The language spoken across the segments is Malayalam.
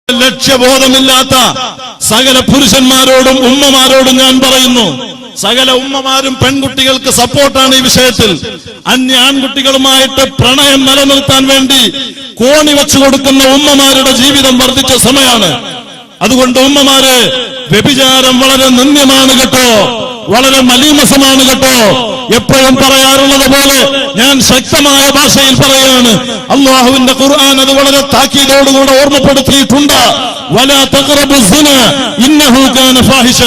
ലക്ഷ്യബോധമില്ലാത്ത സകല പുരുഷന്മാരോടും ഉമ്മമാരോടും ഞാൻ പറയുന്നു, സകല ഉമ്മമാരും പെൺകുട്ടികൾക്ക് സപ്പോർട്ടാണ് ഈ വിഷയത്തിൽ. അന്യ ആൺകുട്ടികളുമായിട്ട് പ്രണയം നിലനിർത്താൻ വേണ്ടി കോണി വെച്ചു കൊടുക്കുന്ന ഉമ്മമാരുടെ ജീവിതം വർദ്ധിച്ച സമയമാണ്. അതുകൊണ്ട് ഉമ്മമാരെ, വ്യഭിചാരം വളരെ നിന്ദ്യമാണ് കേട്ടോ, വളരെ മലീമസമാണ് കേട്ടോ. എപ്പോഴും പറയാറുള്ളത് പോലെ ഞാൻ ശക്തമായ ഭാഷയിൽ പറയാണ്, അല്ലാഹുവിന്റെ ഖുർആൻ അത് വളരെ താക്കീതോടുകൂടെ ഓർമ്മപ്പെടുത്തിയിട്ടുണ്ട്. വലാ തഖറബു സിന ഇന്നഹു കാന ഫാഹിഷ.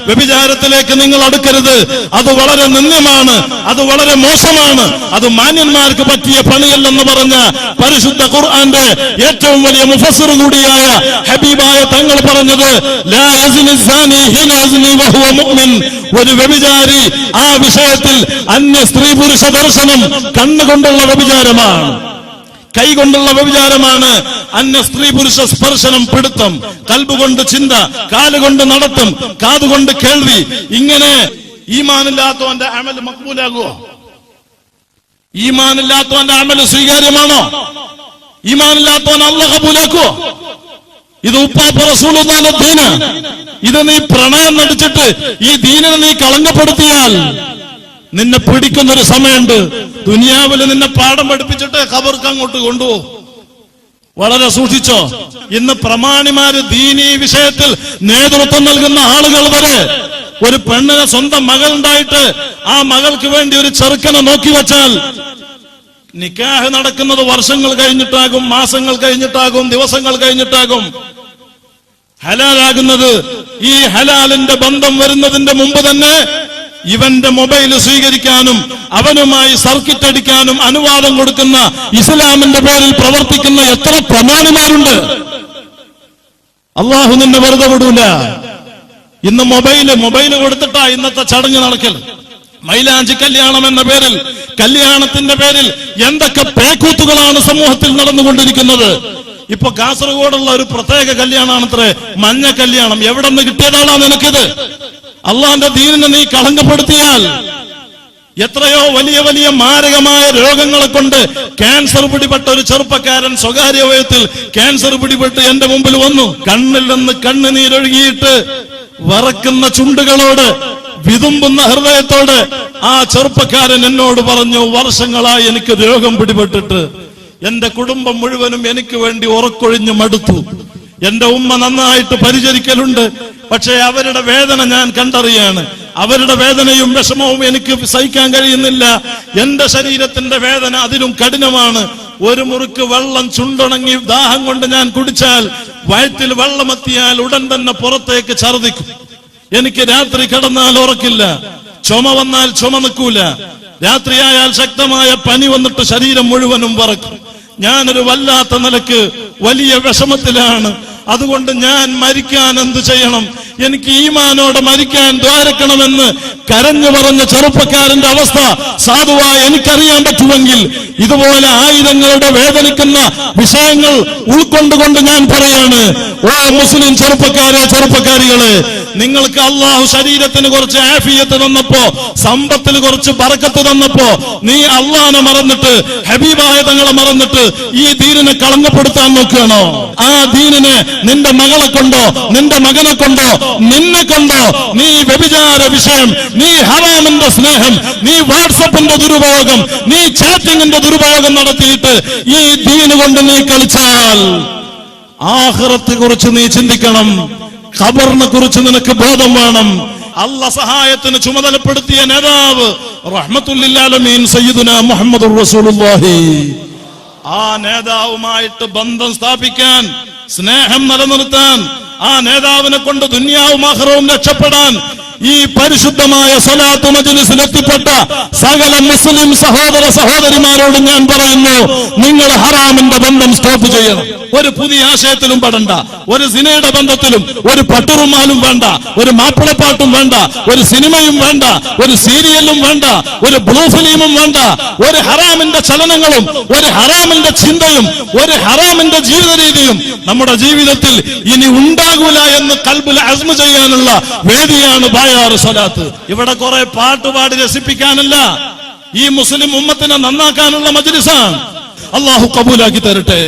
വ്യഭിചാരത്തിലേക്ക് നിങ്ങൾ അടുക്കരുത്, അത് വളരെ നിന്ദ്യമാണ്, അത് വളരെ മോശമാണ്, അത് മാന്യന്മാർക്ക് പറ്റിയ പണിയല്ലെന്ന് പറഞ്ഞ പരിശുദ്ധ ഖുർആന്റെ ഏറ്റവും വലിയ മുഫസ്സിർ കൂടിയായ ഹബീബായ തങ്ങൾ പറഞ്ഞത്, ലാ യസ്നി സാനി ഹിന യസ്നി വഹുവ മുഅ്മിൻ. ഒരു വ്യഭിചാരി ആ വിഷയത്തിൽ അന്യ സ്ത്രീ പുരുഷ ദർശനം കണ്ണുകൊണ്ടുള്ള വ്യഭിചാരമാണ്, കൈകൊണ്ടുള്ള വ്യഭിചാരമാണ്. അന്യ സ്ത്രീ പുരുഷ സ്പർശനം, പിടുത്തം, കൽബുകൊണ്ട് ചിന്ത, കാലുകൊണ്ട് നടത്തം, കാതുകൊണ്ട് കേൾവി. ഇങ്ങനെ ഈമാനില്ലാത്തവന്റെ അമൽ മഖ്ബൂലാകുമോ? ഈമാനില്ലാത്തവന്റെ അമൽ സ്വീകാര്യമാണോ? ഈമാനില്ലാത്തവൻ അല്ലാഹു കബൂലാക്കുമോ? ഇത് ഉപ്പാപ്പ റസൂലുള്ളാഹിന്റെ ദീന്. ഇത് നീ പ്രണയം നടിച്ചിട്ട് ഈ ദീനിനെ നീ കളങ്കപ്പെടുത്തിയാൽ നിന്നെ പിടിക്കുന്നൊരു സമയമുണ്ട്. ദുനിയാവില് നിന്നെ പാഠം പഠിപ്പിച്ചിട്ട് ഖബർക്ക് അങ്ങോട്ട് കൊണ്ടുപോകും. വളരെ സൂക്ഷിച്ചോ. ഇന്ന് പ്രമാണിമാര് ദീനീ വിഷയത്തിൽ നേതൃത്വം നൽകുന്ന ആളുകൾ വരെ ഒരു പെണ്ണിനെ സ്വന്തം മകളുണ്ടായിട്ട് ആ മകൾക്ക് വേണ്ടി ഒരു ചെറുക്കനെ നോക്കി വെച്ചാൽ നിക്കാഹ് നടക്കുന്നത് വർഷങ്ങൾ കഴിഞ്ഞിട്ടാകും, മാസങ്ങൾ കഴിഞ്ഞിട്ടാകും, ദിവസങ്ങൾ കഴിഞ്ഞിട്ടാകും. ഹലാലാകുന്നത് ഈ ഹലാലിന്റെ ബന്ധം വരുന്നതിന്റെ മുമ്പ് തന്നെ ഇവന്റെ മൊബൈൽ സ്വീകരിക്കാനും അവനുമായി സർക്കിറ്റ് അടിക്കാനും അനുവാദം കൊടുക്കുന്ന ഇസ്ലാമിന്റെ പേരിൽ പ്രവർത്തിക്കുന്ന എത്ര പ്രമാണിമാരുണ്ട്. അള്ളാഹു നിന്നെ വെറുതെ വിടൂല. ഇന്ന് മൊബൈല് കൊടുത്തിട്ടാ ഇന്നത്തെ ചടങ്ങ് നടക്കൽ. മൈലാഞ്ചി കല്യാണം എന്ന പേരിൽ, കല്യാണത്തിന്റെ പേരിൽ എന്തൊക്കെ പേക്കൂത്തുകളാണ് സമൂഹത്തിൽ നടന്നുകൊണ്ടിരിക്കുന്നത്. ഇപ്പൊ കാസർഗോഡുള്ള ഒരു പ്രത്യേക കല്യാണാണത്രേ മഞ്ഞ കല്യാണം. എവിടെ നിന്ന് കിട്ടിയതാണോ നിനക്കിത്? അള്ളാന്റെ ദീനിനെ നീ കളങ്കപ്പെടുത്തിയാൽ എത്രയോ വലിയ വലിയ മാരകമായ രോഗങ്ങളെ കൊണ്ട് ക്യാൻസർ പിടിപെട്ട ഒരു ചെറുപ്പക്കാരൻ സ്വകാര്യ വയത്തിൽ ക്യാൻസർ പിടിപെട്ട് എന്റെ മുമ്പിൽ വന്നു. കണ്ണിൽ നിന്ന് കണ്ണുനീരൊഴുകിയിട്ട് വറക്കുന്ന ചുണ്ടുകളോട്, വിതുമ്പുന്ന ഹൃദയത്തോട് ആ ചെറുപ്പക്കാരൻ എന്നോട് പറഞ്ഞു, വർഷങ്ങളായി എനിക്ക് രോഗം പിടിപെട്ടിട്ട് എന്റെ കുടുംബം മുഴുവനും എനിക്ക് വേണ്ടി ഉറക്കൊഴിഞ്ഞു മടുത്തു. എന്റെ ഉമ്മ നന്നായിട്ട് പരിചരിക്കലുണ്ട്, പക്ഷേ അവരുടെ വേദന ഞാൻ കണ്ടറിയാണ്. അവരുടെ വേദനയും വിഷമവും എനിക്ക് സഹിക്കാൻ കഴിയുന്നില്ല. എന്റെ ശരീരത്തിന്റെ വേദന അതിലും കഠിനമാണ്. ഒരു മുറുക്ക് വെള്ളം ചുണ്ടുണങ്ങി ദാഹം കൊണ്ട് ഞാൻ കുടിച്ചാൽ വയറ്റിൽ വെള്ളമെത്തിയാൽ ഉടൻ തന്നെ പുറത്തേക്ക് ഛർദിക്കും. എനിക്ക് രാത്രി കിടന്നാൽ ഉറക്കില്ല, ചുമ വന്നാൽ ചുമ നിൽക്കൂല, രാത്രിയായാൽ ശക്തമായ പനി വന്നിട്ട് ശരീരം മുഴുവനും വറക്കും. ഞാനൊരു വല്ലാത്ത നിലക്ക് വലിയ വിഷമത്തിലാണ്. അതുകൊണ്ട് ഞാൻ മരിക്കാൻ എന്ത് ചെയ്യണം? എനിക്ക് ഈമാനോടെ മരിക്കാൻ ദ്വാരക്കണമെന്ന് കരഞ്ഞു പറഞ്ഞ ചെറുപ്പക്കാരന്റെ അവസ്ഥ സാധുവായി എനിക്കറിയാൻ പറ്റുമെങ്കിൽ ഇതുപോലെ ആയിരങ്ങളുടെ വേദനിക്കുന്ന വിഷയങ്ങൾ ഉൾക്കൊണ്ടുകൊണ്ട് ഞാൻ പറയാണ്, ഓ മുസ്ലിം ചെറുപ്പക്കാരെ, ചെറുപ്പക്കാരികളെ, നിങ്ങൾക്ക് അള്ളാഹു ശരീരത്തിന് കുറച്ച് ആഫിയത്ത് തന്നപ്പോ, സമ്പത്തിൽ കുറച്ച് ബറക്കത്ത് തന്നപ്പോ നീ അള്ളാഹനെ മറന്നിട്ട്, ഹബീബായ തങ്ങളെ മറന്നിട്ട് ഈ ദീനിനെ കളങ്കപ്പെടുത്താൻ നോക്കുകയാണോ? ആ ദീനിനെ നിന്റെ മകളെ കൊണ്ടോ നിന്റെ മകനെ കൊണ്ടോ നിന്നെ കൊണ്ടോ നീ വ്യഭിചാര വിഷയം, നീ ഹറാമിന്റെ സ്നേഹം, നീ വാട്സപ്പിന്റെ ദുരുപയോഗം, നീ ചാറ്റിങ്ങിന്റെ ദുരുപയോഗം നടത്തിയിട്ട് ഈ ദീന് കൊണ്ട് നീ കളിച്ചാൽ ആഖിറത്തെ കുറിച്ച് നീ ചിന്തിക്കണം. ഖബറിനെ കുറിച്ച് നിനക്ക് ബോധം വേണം. അല്ലാഹ് സഹായത്തിന് ചുമതലപ്പെടുത്തിയ നേതാവ് റഹ്മത്തുൽ ലിൽ ആലമീൻ സയ്യിദുനാ മുഹമ്മദുർ റസൂലുള്ളാഹി, ആ നേതാവുമായിട്ട് ബന്ധം സ്ഥാപിക്കാൻ, സ്നേഹം നിലനിർത്താൻ, ആ നേതാവിനെ കൊണ്ട് ദുനിയാവും ആഖിറവും രക്ഷപ്പെടാൻ ഈ പരിശുദ്ധമായ സ്വലാത്ത് മജ്ലിസിൽ എത്തിപ്പെട്ട സകല മുസ്ലിം സഹോദര സഹോദരിമാരോട് ഞാൻ പറയുന്നു, നിങ്ങൾ ഹറാമിന്റെ ബന്ധം സ്റ്റോപ്പ് ചെയ്യണം. ഒരു പുതിയ ആശയത്തിലും പെടണ്ട, ഒരു സിനയുടെ ബന്ധത്തിലും, ഒരു പട്ടുറുമാലും വേണ്ട, ഒരു മാപ്പിളപ്പാട്ടും വേണ്ട, ഒരു സിനിമയും വേണ്ട, ഒരു സീരിയലും വേണ്ട, ഒരു ബ്ലൂ ഫിലിമും വേണ്ട. ഒരു ഹറാമിന്റെ ചലനങ്ങളും ഒരു ഹറാമിന്റെ ചിന്തയും ഒരു ഹറാമിന്റെ ജീവിത രീതിയും നമ്മുടെ ജീവിതത്തിൽ ഇനി ഉണ്ടാകൂല എന്ന് ഖൽബിൽ അസ്മ ചെയ്യാനുള്ള വേദിയാണ് ബായാറ് സ്വലാത്ത്. ഇവിടെ കുറെ പാട്ടുപാടി രസിപ്പിക്കാനല്ല, ഈ മുസ്ലിം ഉമ്മത്തിനെ നന്നാക്കാനുള്ള മജ്ലിസാണ്. അല്ലാഹു കബൂലാക്കി തരട്ടെ.